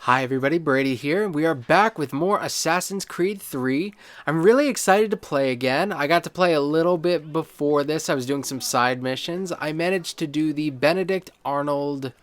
Hi everybody, Brady here. We are back with more Assassin's Creed 3. I'm really excited to play again. I got to play a little bit before this. I was doing some side missions. I managed to do the Benedict Arnold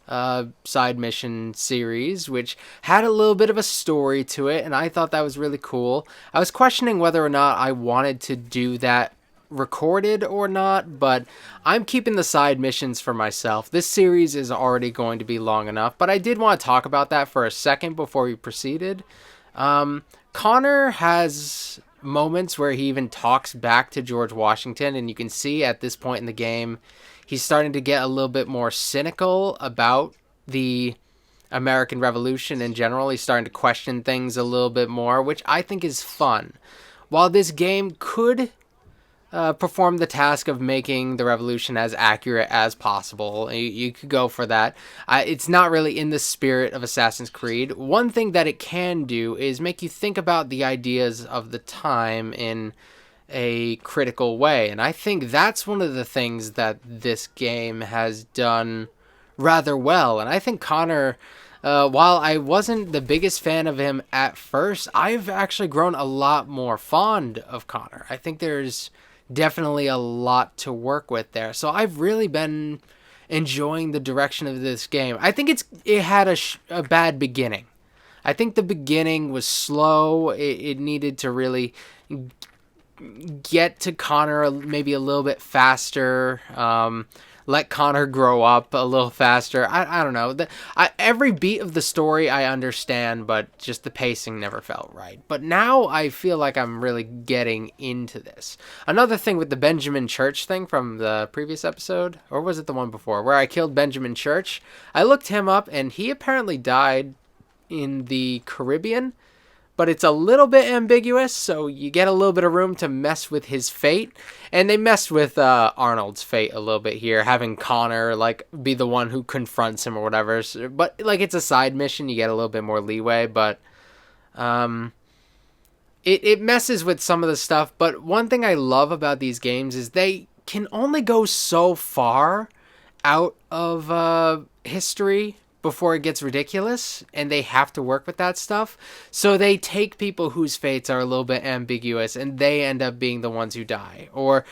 side mission series, which had a little bit of a story to it, and I thought that was really cool. I was questioning whether or not I wanted to do that recorded or not, but I'm keeping the side missions for myself. This series is already going to be long enough, but I did want to talk about that for a second before we proceeded. Connor has moments where he even talks back to George Washington, and you can see at this point in the game, he's starting to get a little bit more cynical about the American Revolution in general. He's starting to question things a little bit more, which I think is fun. While this game could perform the task of making the revolution as accurate as possible, you could go for that. It's not really in the spirit of Assassin's Creed. One thing that it can do is make you think about the ideas of the time in a critical way. And I think that's one of the things that this game has done rather well. And I think Connor, while I wasn't the biggest fan of him at first, I've actually grown a lot more fond of Connor. I think there's definitely a lot to work with there. So I've really been enjoying the direction of this game. I think it had a bad beginning. I think the beginning was slow. It needed to really get to Connor maybe a little bit faster. Let Connor grow up a little faster. I don't know. Every beat of the story I understand, but just the pacing never felt right. But now I feel like I'm really getting into this. Another thing with the Benjamin Church thing from the previous episode, or was it the one before, where I killed Benjamin Church? I looked him up, and he apparently died in the Caribbean, but it's a little bit ambiguous, so you get a little bit of room to mess with his fate. And they messed with Arnold's fate a little bit here, having Connor be the one who confronts him or whatever. But it's a side mission, you get a little bit more leeway, but it messes with some of the stuff. But one thing I love about these games is they can only go so far out of history before it gets ridiculous, and they have to work with that stuff. So they take people whose fates are a little bit ambiguous, and they end up being the ones who die, or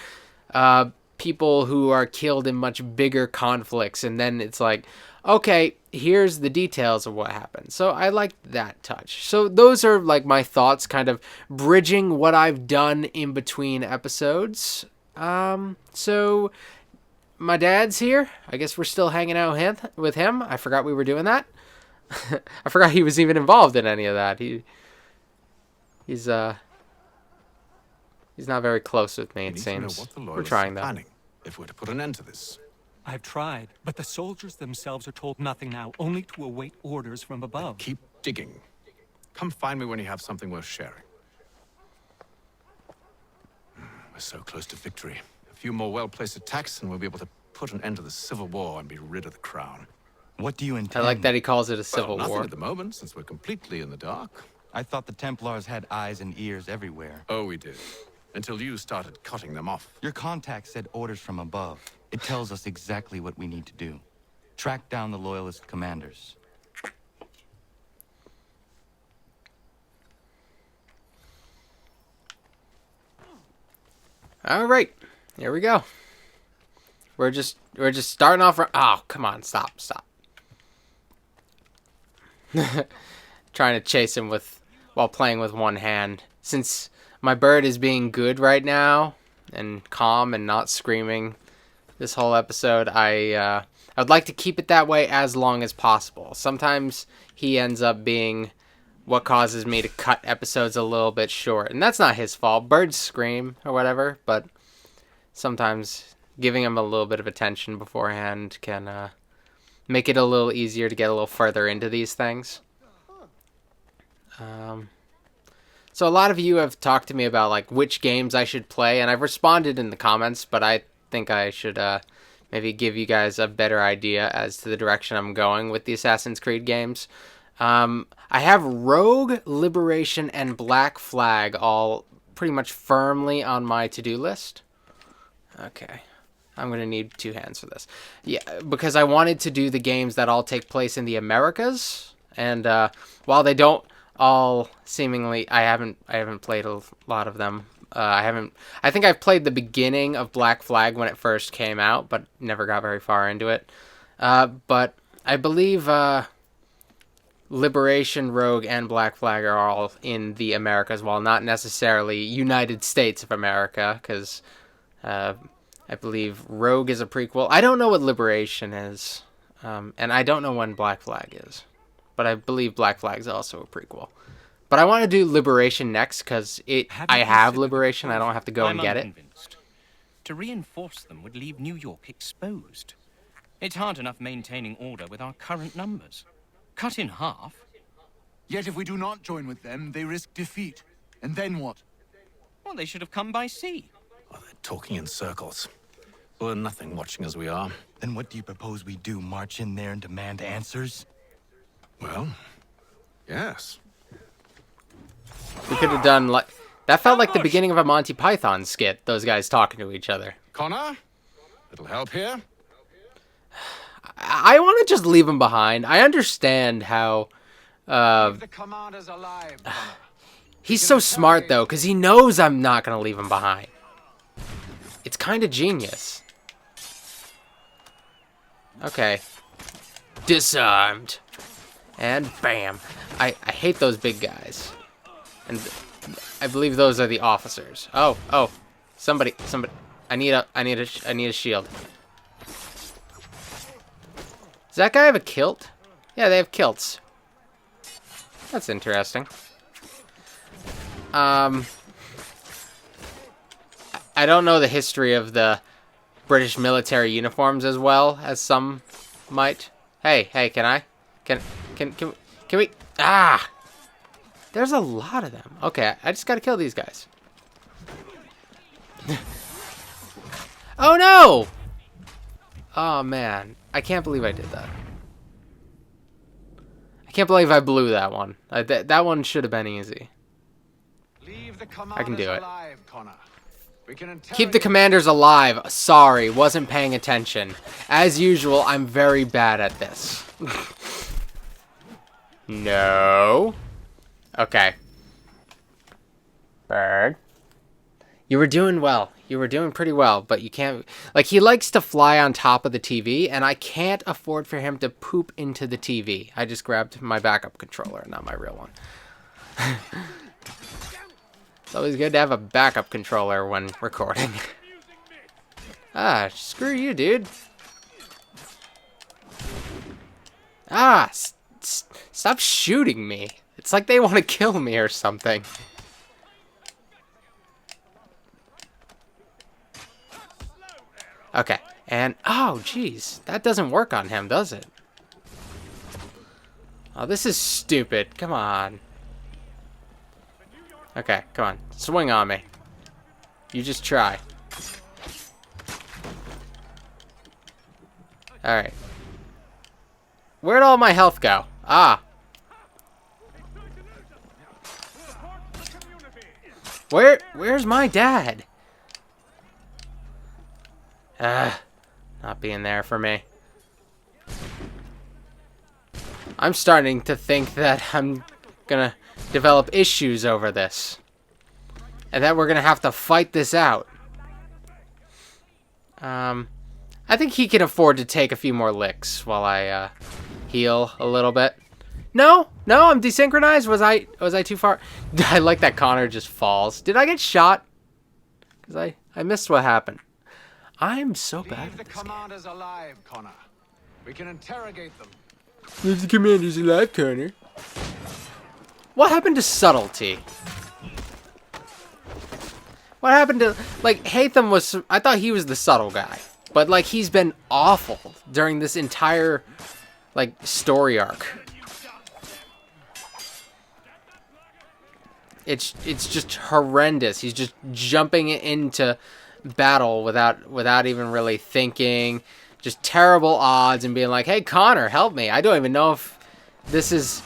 people who are killed in much bigger conflicts, and then it's like, okay, here's the details of what happened. So I like that touch. So those are my thoughts, kind of bridging what I've done in between episodes. So my dad's here. I guess we're still hanging out with him. I forgot we were doing that. I forgot he was even involved in any of that. He's not very close with me, it seems. We're trying though. Planning, if we're to put an end to this. I've tried, but the soldiers themselves are told nothing now, only to await orders from above. Keep digging. Come find me when you have something worth sharing. We're so close to victory. A few more well-placed attacks and we'll be able to put an end to the civil war and be rid of the crown. What do you intend? I like that he calls it a civil nothing war. at the moment, since we're completely in the dark. I thought the Templars had eyes and ears everywhere. Oh, we did. Until you started cutting them off. Your contact said orders from above. It tells us exactly what we need to do. Track down the loyalist commanders. All right, here we go. We're just starting off. Oh, come on, stop. Trying to chase him while playing with one hand. Since my bird is being good right now and calm and not screaming this whole episode, I would like to keep it that way as long as possible. Sometimes he ends up being what causes me to cut episodes a little bit short, and that's not his fault. Birds scream or whatever, but sometimes giving him a little bit of attention beforehand can make it a little easier to get a little further into these things. So a lot of you have talked to me about which games I should play, and I've responded in the comments, but I think I should maybe give you guys a better idea as to the direction I'm going with the Assassin's Creed games. I have Rogue, Liberation, and Black Flag all pretty much firmly on my to-do list. Okay. I'm going to need two hands for this. Yeah, because I wanted to do the games that all take place in the Americas, And while they don't all seemingly, I haven't played a lot of them. I think I've played the beginning of Black Flag when it first came out, but never got very far into it. But I believe Liberation, Rogue, and Black Flag are all in the Americas, while not necessarily United States of America, because I believe Rogue is a prequel. I don't know what Liberation is, and I don't know when Black Flag is, but I believe Black Flag is also a prequel. But I want to do Liberation next, because I have Liberation. I don't have to go and get it. To reinforce them would leave New York exposed. It's hard enough maintaining order with our current numbers. Cut in half. Yet if we do not join with them, they risk defeat. And then what? Well, they should have come by sea. Oh, they're talking in circles. Learn nothing watching as we are. Then what do you propose we do? March in there and demand answers? Well, yes. We could have done like that. Felt like the beginning of a Monty Python skit. Those guys talking to each other. Connor? Little help here? I want to just leave him behind. I understand how. The commander's alive, Connor. He's so smart though, because he knows I'm not gonna leave him behind. It's kind of genius. Okay. Disarmed. And bam. I hate those big guys. And I believe those are the officers. Oh. Somebody. I need a shield. Does that guy have a kilt? Yeah, they have kilts. That's interesting. I don't know the history of the British military uniforms as well as some might. Hey, can we? Ah! There's a lot of them. Okay, I just gotta kill these guys. Oh no! Oh man, I can't believe I did that. I can't believe I blew that one. That one should have been easy. I can do it. Keep the commanders alive. Sorry, wasn't paying attention. As usual, I'm very bad at this. No. Okay. Bird. You were doing well. You were doing pretty well, but you can't... Like, he likes to fly on top of the TV, and I can't afford for him to poop into the TV. I just grabbed my backup controller, not my real one. It's always good to have a backup controller when recording. Ah, screw you, dude. Ah, stop shooting me. It's like they want to kill me or something. Okay, and... Oh, jeez. That doesn't work on him, does it? Oh, this is stupid. Come on. Okay, come on. Swing on me. You just try. Alright. Where'd all my health go? Ah. Where's my dad? Not being there for me. I'm starting to think that I'm gonna develop issues over this. And that we're gonna have to fight this out. I think he can afford to take a few more licks while I heal a little bit. No, I'm desynchronized. Was I too far? I like that Connor just falls. Did I get shot? Because I missed what happened. I'm so bad at this game. Commanders alive, Connor. We can interrogate them. Leave the commanders alive, Connor. What happened to subtlety? What happened to... Like, Haytham was... I thought he was the subtle guy. But, like, he's been awful during this entire, like, story arc. It's just horrendous. He's just jumping into battle without even really thinking. Just terrible odds and being like, hey, Connor, help me. I don't even know if this is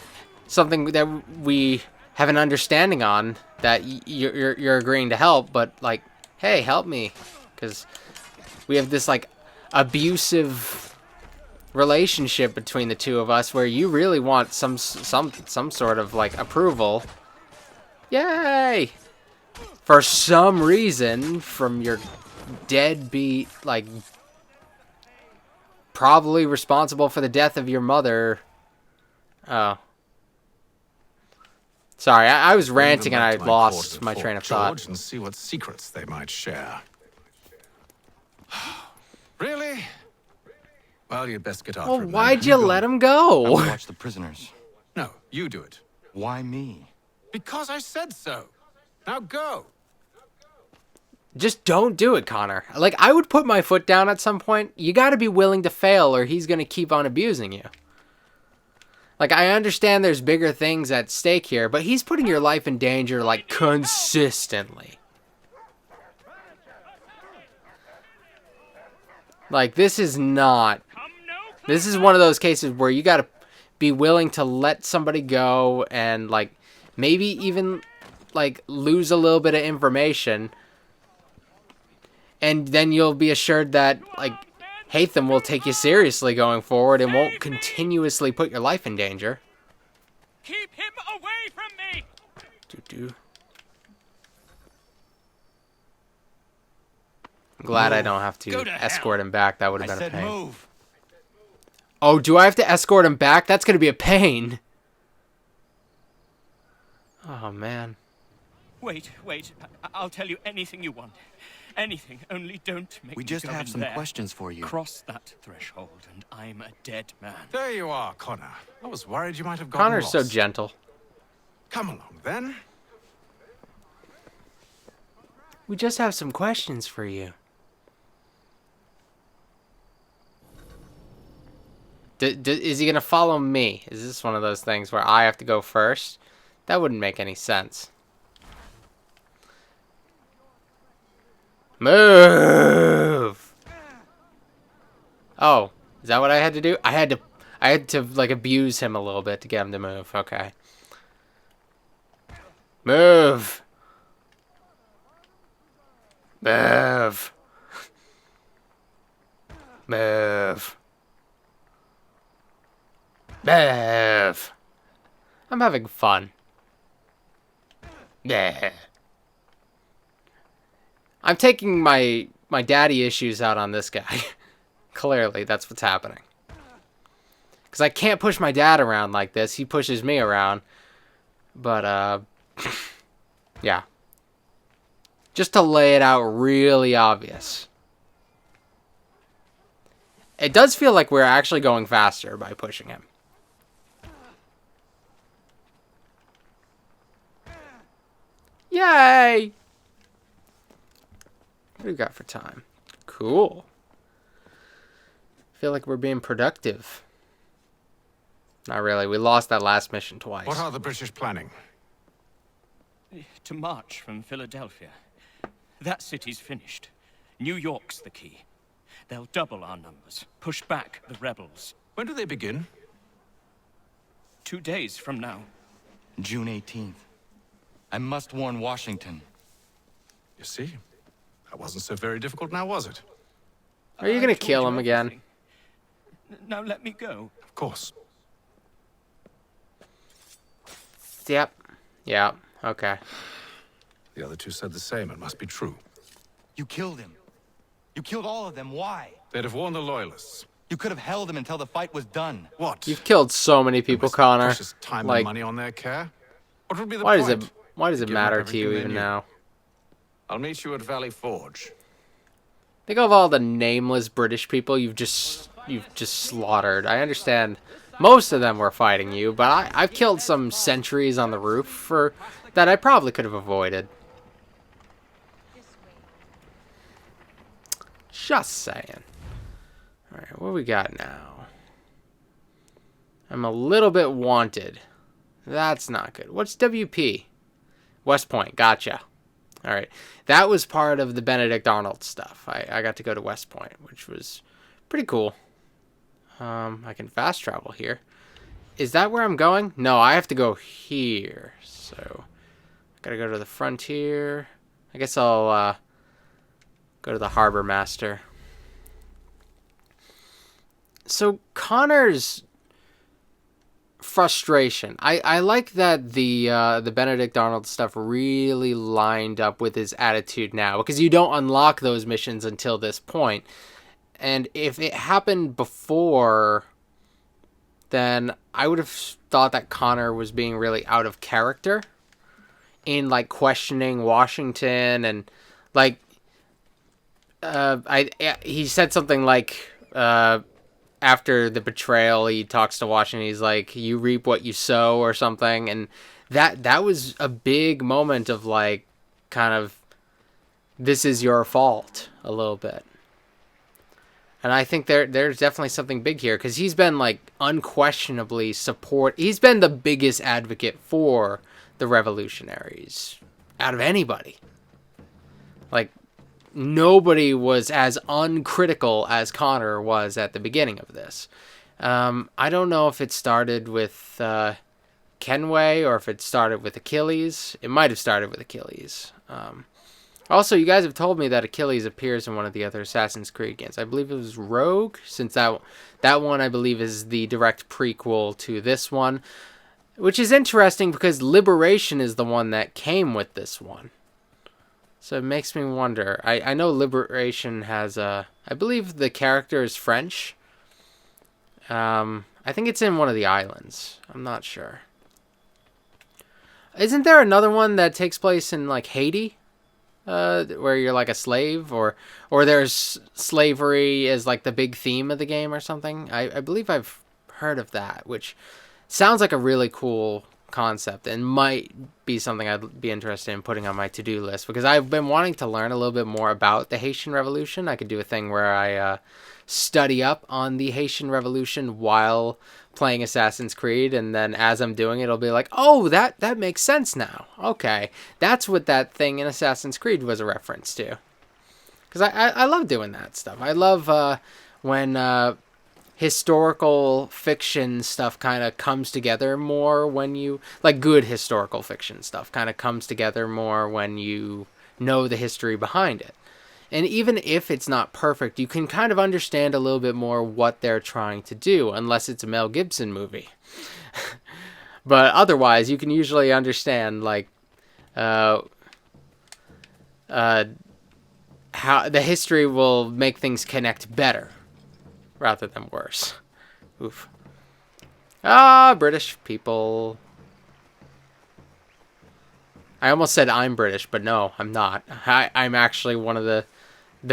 something that we have an understanding on, that you're agreeing to help, but, like, hey, help me. Because we have this, like, abusive relationship between the two of us where you really want some sort of like approval. Yay! For some reason, from your deadbeat, like, probably responsible for the death of your mother. Oh. Sorry, I was Bring them ranting and back I to lost quarters at my Fort train of George thought. and see what secrets they might share. Really? Well, you'd best get after Well, him. why'd Then. you let him I go? will watch the prisoners. No, you do it. Why me? Because I said so. Now go. Just don't do it, Connor. Like, I would put my foot down at some point. You gotta be willing to fail or he's gonna keep on abusing you. Like, I understand there's bigger things at stake here, but he's putting your life in danger, like, consistently. Like, this is not... This is one of those cases where you gotta be willing to let somebody go and, like, maybe even, like, lose a little bit of information. And then you'll be assured that, like, Haytham will take you seriously going forward and won't continuously put your life in danger. Keep him away from me! Doo-doo. I'm glad I don't have Go to to escort him back. That would I have been a said pain. move. Oh, do I have to escort him back? That's going to be a pain. Oh, man. Wait. I'll tell you anything you want. Anything, only don't make We me just go have in some there. questions for you. Cross that threshold, and I'm a dead man. There you are, Connor. I was worried you might have gotten Connor's so lost. gentle. Come along, then. We just have some questions for you. Is he going to follow me? Is this one of those things where I have to go first? That wouldn't make any sense. Move! Oh, is that what I had to do? I had to like abuse him a little bit to get him to move. Okay. Move! Move! Move! Move! I'm having fun. Yeah. I'm taking my daddy issues out on this guy. Clearly, that's what's happening. Because I can't push my dad around like this. He pushes me around. But, yeah. Just to lay it out really obvious. It does feel like we're actually going faster by pushing him. Yay! What do we got for time? Cool. Feel like we're being productive. Not really. We lost that last mission twice. What are the British planning? To march from Philadelphia. That city's finished. New York's the key. They'll double our numbers, push back the rebels. When do they begin? 2 days from now. June 18th. I must warn Washington. You see? That wasn't so very difficult now, was it? Are you I gonna told kill you him again? everything. Now let me go. Of course. Yep. Yeah. Okay. The other two said the same. It must be true. You killed him. You killed all of them. Why? They'd have warned the Loyalists. You could have held him until the fight was done. What? You've killed so many people, Waste Connor. precious time Like, and money on their care. What would be the why point? does it Give up matter to you everything they even knew. now? I'll meet you at Valley Forge. Think of all the nameless British people you've just slaughtered. I understand most of them were fighting you, but I've killed some sentries on the roof for that I probably could have avoided. Just saying. Alright, what we got now? I'm a little bit wanted. That's not good. What's WP? West Point. Gotcha. Alright. That was part of the Benedict Arnold stuff. I got to go to West Point, which was pretty cool. I can fast travel here. Is that where I'm going? No, I have to go here. So, I gotta go to the frontier. I guess I'll go to the Harbor Master. So Connor's frustration. I like that the Benedict Arnold stuff really lined up with his attitude now, because you don't unlock those missions until this point. And if it happened before, then I would have thought that Connor was being really out of character in like questioning Washington, and like he said something like after the betrayal, he talks to Washington. He's like, "You reap what you sow," or something, and that was a big moment of like, kind of, this is your fault a little bit. And I think there's definitely something big here, because he's been like unquestionably he's been the biggest advocate for the revolutionaries out of anybody. Like, nobody was as uncritical as Connor was at the beginning of this. I don't know if it started with Kenway or if it started with Achilles. It might have started with Achilles. Also, you guys have told me that Achilles appears in one of the other Assassin's Creed games. I believe it was Rogue, since that one, I believe, is the direct prequel to this one. Which is interesting, because Liberation is the one that came with this one. So it makes me wonder. I know Liberation has I believe the character is French. I think it's in one of the islands. I'm not sure. Isn't there another one that takes place in like Haiti? Where you're like a slave, or there's slavery as like the big theme of the game or something. I believe I've heard of that, which sounds like a really cool concept and might be something I'd be interested in putting on my to-do list, because I've been wanting to learn a little bit more about the Haitian Revolution. I could do a thing where I study up on the Haitian Revolution while playing Assassin's Creed, and then as I'm doing it, it'll be like, oh, that makes sense now. Okay, that's what that thing in Assassin's Creed was a reference to. Because I love doing that stuff. I love when historical fiction stuff kind of comes together more when you, like, good historical fiction stuff kind of comes together more when you know the history behind it. And even if it's not perfect, you can kind of understand a little bit more what they're trying to do, unless it's a Mel Gibson movie. But otherwise, you can usually understand, like, how the history will make things connect better rather than worse. Oof. British people. I almost said I'm British, but no, I'm not. I'm actually one of the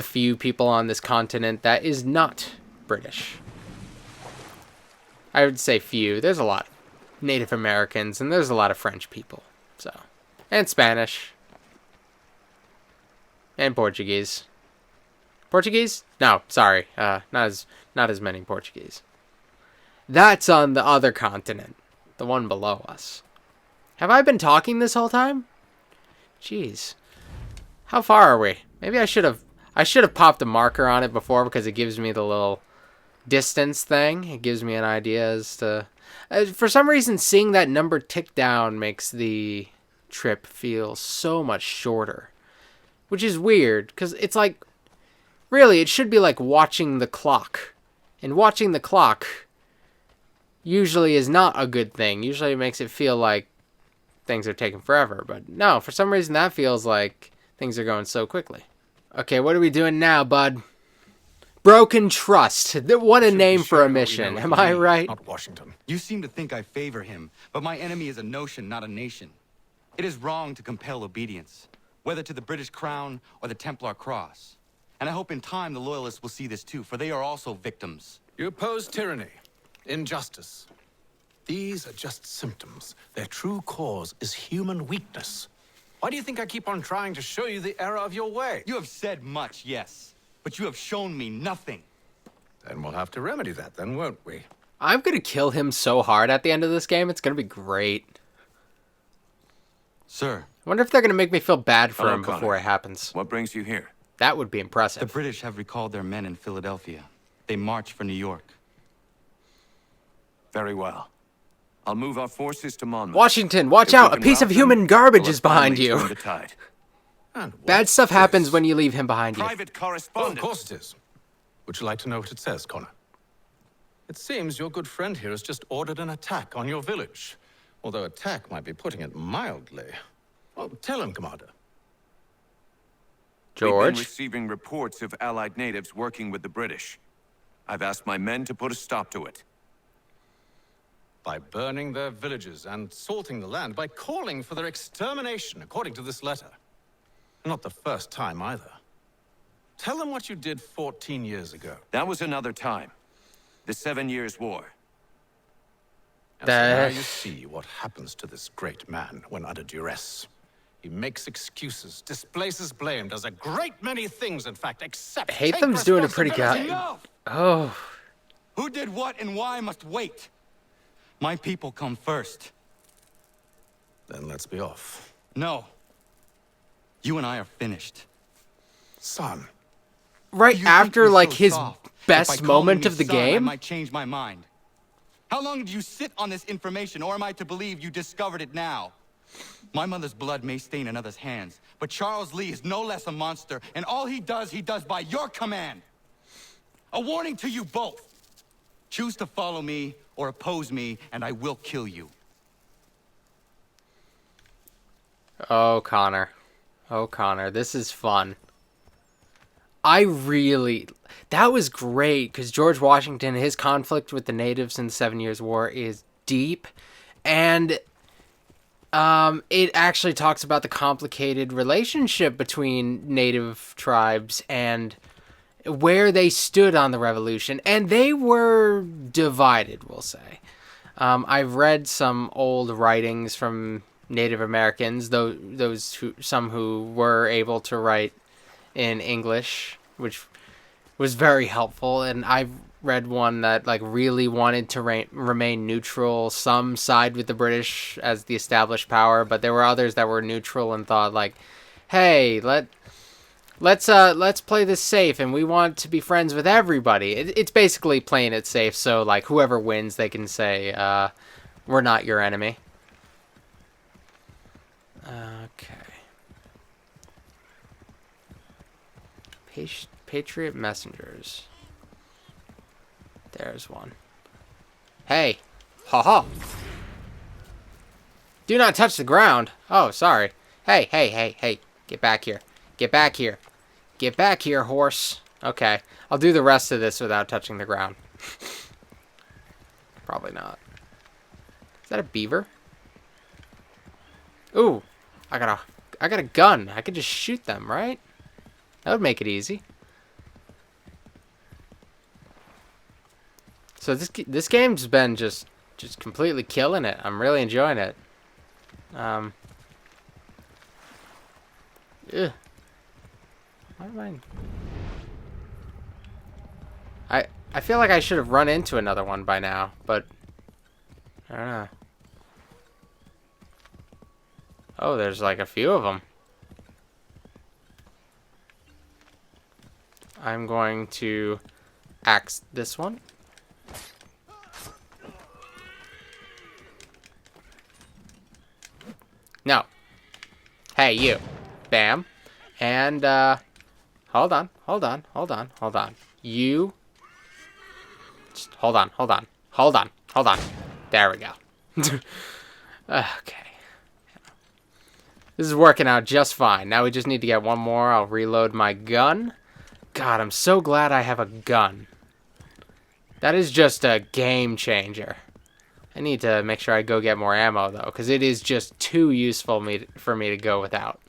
few people on this continent that is not British. I would say few. There's a lot of Native Americans, and there's a lot of French people. So, and Spanish. And Portuguese. Portuguese? No, sorry. Not as many Portuguese. That's on the other continent. The one below us. Have I been talking this whole time? Jeez. How far are we? Maybe I should have popped a marker on it before, because it gives me the little distance thing. It gives me an idea as to... for some reason, seeing that number tick down makes the trip feel so much shorter. Which is weird, because it's like... Really, it should be like watching the clock. And watching the clock usually is not a good thing. Usually it makes it feel like things are taking forever. But no, for some reason that feels like things are going so quickly. Okay, what are we doing now, bud? Broken Trust. What a name for a mission. Am I right? Not Washington. You seem to think I favor him, but my enemy is a notion, not a nation. It is wrong to compel obedience, whether to the British Crown or the Templar Cross. And I hope in time the Loyalists will see this too, for they are also victims. You oppose tyranny, injustice. These are just symptoms. Their true cause is human weakness. Why do you think I keep on trying to show you the error of your way? You have said much, yes, but you have shown me nothing. Then we'll have to remedy that then, won't we? I'm going to kill him so hard at the end of this game. It's going to be great. Sir. I wonder if they're going to make me feel bad for Hello, him before Connor. it happens. What brings you here? That would be impressive. The British have recalled their men in Philadelphia. They march for New York. Very well. I'll move our forces to Monmouth. Washington, watch If we out! A can piece of rout human them, garbage we'll is behind finally turn you. the tide. And Bad what's stuff happens this? when you leave him behind you. Private Oh, of correspondence. course it is. Would you like to know what it says, Connor? It seems your good friend here has just ordered an attack on your village. Although attack might be putting it mildly. Well, tell him, Commander. We've been George? receiving reports of Allied natives working with the British. I've asked my men to put a stop to it. By burning their villages and salting the land, by calling for their extermination, according to this letter. Not the first time either. Tell them what you did 14 years ago. That was another time. The 7 Years' War. And so now you see what happens to this great man when under duress. He makes excuses, displaces blame, does a great many things, in fact, except Haytham's doing a pretty good. Enough! Oh, Who did what and why must wait. My people come first. Then let's be off. No. You and I are finished. Son. right You think after you're like so his soft that by best calling moment me of the son, I game. might change my mind. How long did you sit on this information, or am I to believe you discovered it now? My mother's blood may stain another's hands, but Charles Lee is no less a monster, and all he does by your command. A warning to you both. Choose to follow me or oppose me, and I will kill you. Oh, Connor. Oh, Connor. This is fun. That was great, because George Washington, his conflict with the natives in the 7 Years' War is deep, and it actually talks about the complicated relationship between native tribes and where they stood on the revolution, and they were divided, we'll say. I've read some old writings from Native Americans, some who were able to write in English, which was very helpful, and I've read one that like really wanted to remain neutral. Some side with the British as the established power, but there were others that were neutral and thought like, "Hey, let's play this safe, and we want to be friends with everybody." It's basically playing it safe, so like whoever wins, they can say, "We're not your enemy." Okay. Patriot messengers. There's one. Hey! Ha-ha! Do not touch the ground! Oh, sorry. Hey, hey, hey, hey. Get back here. Get back here. Get back here, horse. Okay. I'll do the rest of this without touching the ground. Probably not. Is that a beaver? Ooh! I got a gun. I could just shoot them, right? That would make it easy. So this game's been just completely killing it. I'm really enjoying it. Ugh. Why am I feel like I should have run into another one by now, but I don't know. Oh, there's like a few of them. I'm going to axe this one. No. Hey, you. Bam. And, hold on. You. Just hold on. There we go. Okay. This is working out just fine. Now we just need to get one more. I'll reload my gun. God, I'm so glad I have a gun. That is just a game changer. I need to make sure I go get more ammo, though, because it is just too useful for me to go without.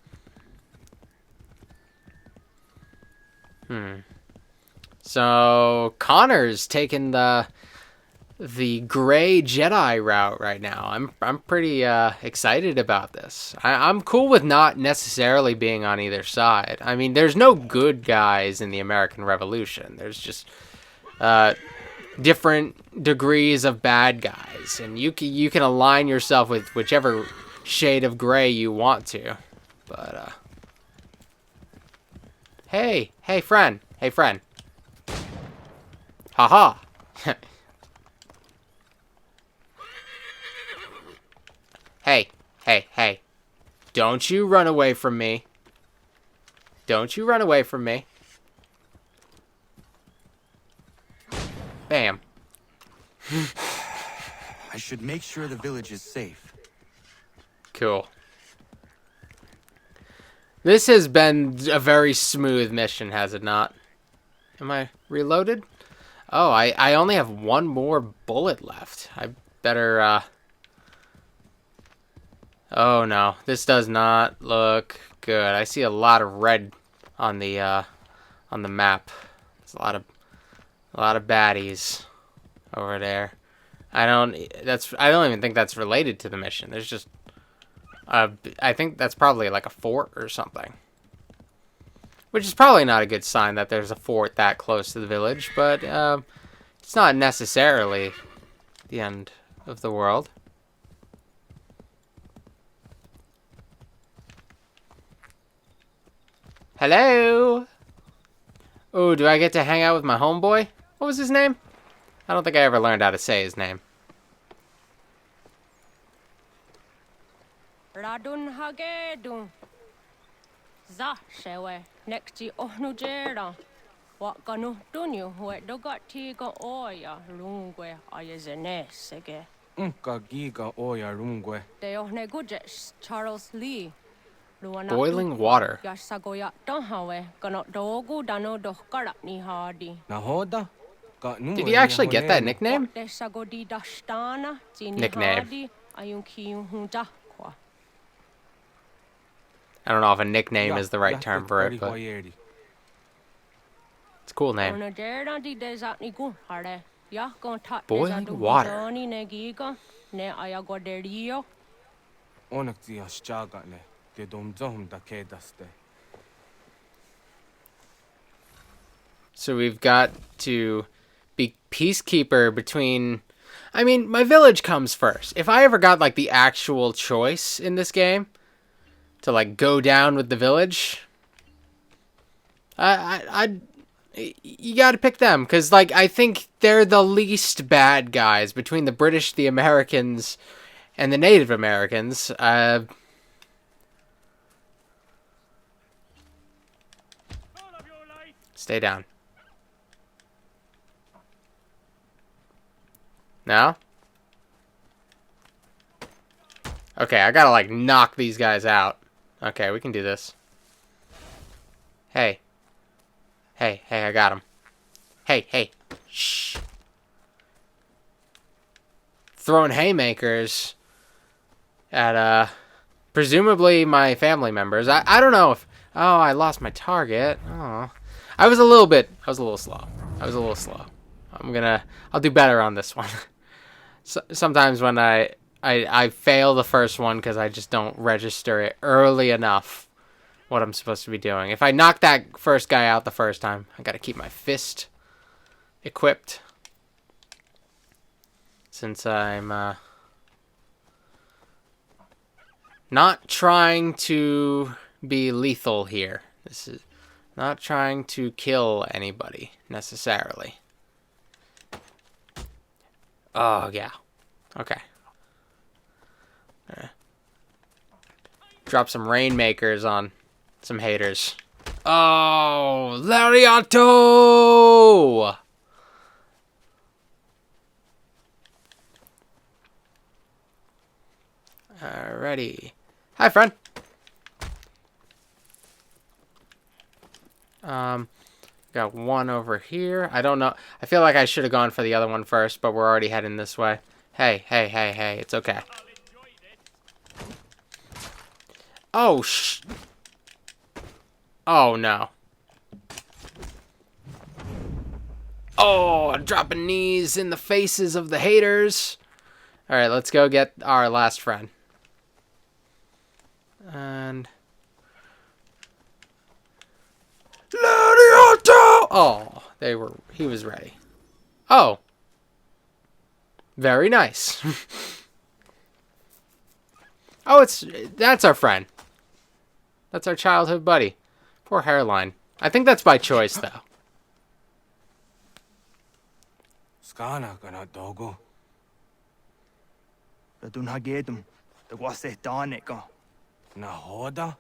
So, Connor's taking the gray Jedi route right now. I'm pretty excited about this. I'm cool with not necessarily being on either side. I mean, there's no good guys in the American Revolution. There's just different degrees of bad guys, and you can align yourself with whichever shade of gray you want to. But hey friend, haha. Hey, don't you run away from me. Bam. I should make sure the village is safe. Cool. This has been a very smooth mission, has it not? Am I reloaded? Oh, I only have one more bullet left. I better, Oh no, this does not look good. I see a lot of red on the map. There's a lot of baddies over there. I don't even think that's related to the mission. There's just I think that's probably like a fort or something. Which is probably not a good sign that there's a fort that close to the village, but it's not necessarily the end of the world. Hello? Oh, do I get to hang out with my homeboy? What was his name? I don't think I ever learned how to say his name. Radun hagedun. Za shewe nekti ohnujera. What ganu dunyu wet dogati go oya rungwe ayazenesege. Unka giga oya rungwe. De ohne gujes Charles Lee. Boiling water. Yasagoya donhawe ganot dogu dano dohkara ni hardi. Nahoda? Did he actually get that nickname? Nickname. I don't know if a nickname is the right term for it, but it's a cool name. Boiling water. So we've got to be peacekeeper between... I mean, my village comes first. If I ever got, like, the actual choice in this game to, like, go down with the village, you gotta pick them. Because, like, I think they're the least bad guys between the British, the Americans, and the Native Americans. Stay down. Now? Okay, I gotta, like, knock these guys out. Okay, we can do this. Hey. Hey, I got him. Hey. Shh. Throwing haymakers at, presumably my family members. I don't know if... Oh, I lost my target. Oh. I was a little slow. I'll do better on this one. Sometimes when I fail the first one because I just don't register it early enough what I'm supposed to be doing. If I knock that first guy out the first time, I gotta keep my fist equipped. Since I'm not trying to be lethal here. This is not trying to kill anybody necessarily. Oh, yeah. Okay. Drop some rainmakers on some haters. Oh, Lariato! Alrighty. Hi, friend. Got one over here. I don't know. I feel like I should have gone for the other one first, but we're already heading this way. Hey. It's okay. Oh, Oh, no. Oh, I'm dropping knees in the faces of the haters. Alright, let's go get our last friend. And... Oh, he was ready. Oh. Very nice. Oh, that's our friend. That's our childhood buddy. Poor hairline. I think that's by choice, though. Skana gana dogo. Radun hagedum. The guase danica. Nahoda?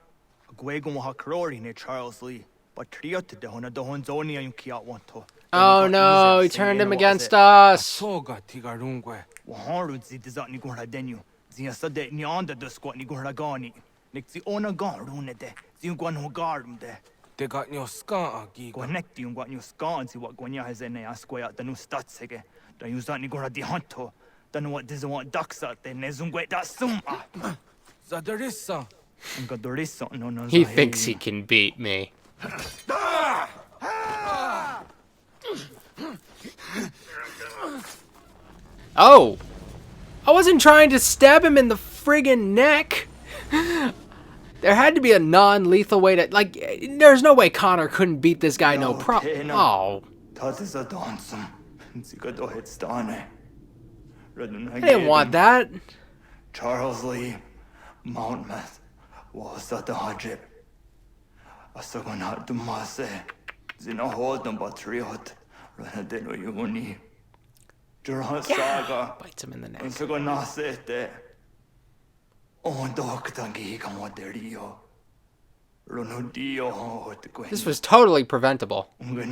Guegun wa hakrori ne Charles Lee. But Triot de Hona Dohonzoni and Kiat want to. Oh no, he turned him against us. Soga tigarungwe. Waharu zitizat ni gora denyu. Zia sade ni anda de squat ni gora gani. Nixi ona garunete. Ziungwan hogarumde. They got your ska giga. Connect yung what you scan si what gwanya has in a square the new stats again. The use that ni gora di hunto. Then what does want ducks out then nezungwe that sum. Zadarissa. And got the wrist on no. He thinks he can beat me. Oh! I wasn't trying to stab him in the friggin' neck! There had to be a non-lethal way to... Like, there's no way Connor couldn't beat this guy no problem. Oh. I didn't want that. Charles Lee, Mountmouth, was at the Hajib. Asagonat the Mase, Zinahold Patriot, Renadeno Yuni. Durhan Saga, bites him in the neck. Asagonasete. Oh, Doctangi, come what there, Dio. Ronodio, this was totally preventable. You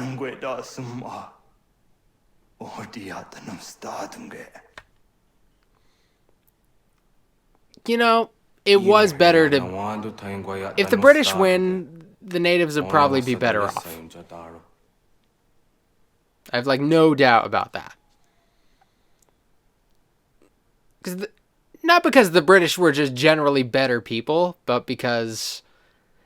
know, it was better to... If the British win, the natives would probably be better off. I have, like, no doubt about that. Not because the British were just generally better people, but because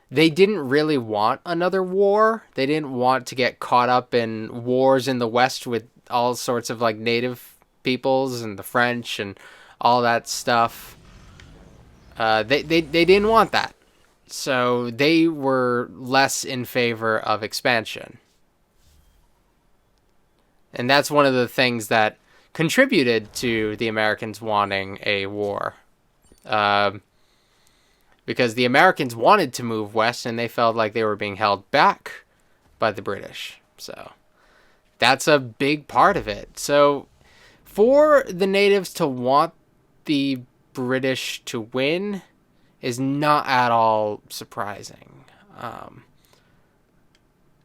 they didn't really want another war. They didn't want to get caught up in wars in the West with all sorts of, like, native peoples and the French and all that stuff. They didn't want that. So they were less in favor of expansion. And that's one of the things that contributed to the Americans wanting a war. Because the Americans wanted to move west and they felt like they were being held back by the British. So that's a big part of it. So for the natives to want the British to win is not at all surprising.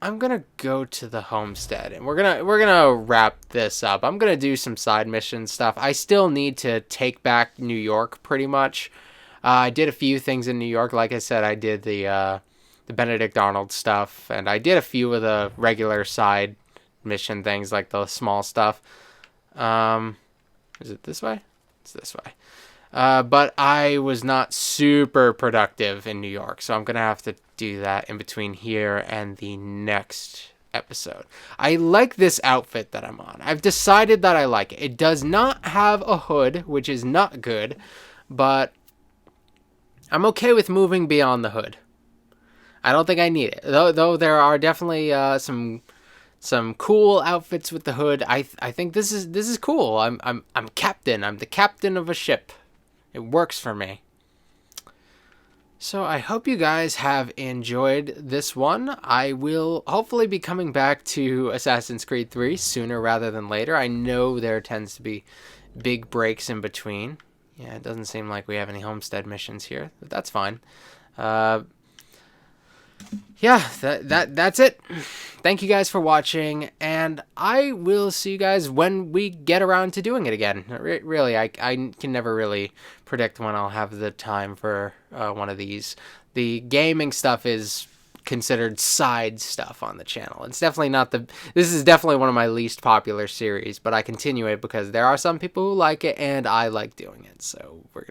I'm gonna go to the homestead and we're gonna wrap this up. I'm gonna do some side mission stuff. I still need to take back New York pretty much. I did a few things in New York. Like I said, I did the Benedict Arnold stuff, and I did a few of the regular side mission things, like the small stuff. Is it this way? It's this way. But I was not super productive in New York, so I'm going to have to do that in between here and the next episode. I like this outfit that I'm on. I've decided that I like it. It does not have a hood, which is not good, but I'm okay with moving beyond the hood. I don't think I need it. Though there are definitely some cool outfits with the hood. I think this is cool. I'm captain. I'm the captain of a ship. It works for me. So I hope you guys have enjoyed this one. I will hopefully be coming back to Assassin's Creed 3 sooner rather than later. I know there tends to be big breaks in between. Yeah, it doesn't seem like we have any homestead missions here, but that's fine. Yeah, that's it. Thank you guys for watching, and I will see you guys when we get around to doing it again. Really, I can never really predict when I'll have the time for one of these. The gaming stuff is considered side stuff on the channel. It's definitely not this is definitely one of my least popular series, but I continue it because there are some people who like it, and I like doing it. So we're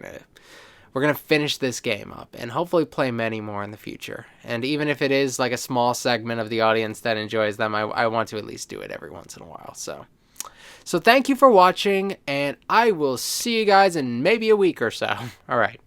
gonna finish this game up and hopefully play many more in the future. And even if it is like a small segment of the audience that enjoys them, I want to at least do it every once in a while. So thank you for watching, and I will see you guys in maybe a week or so. All right.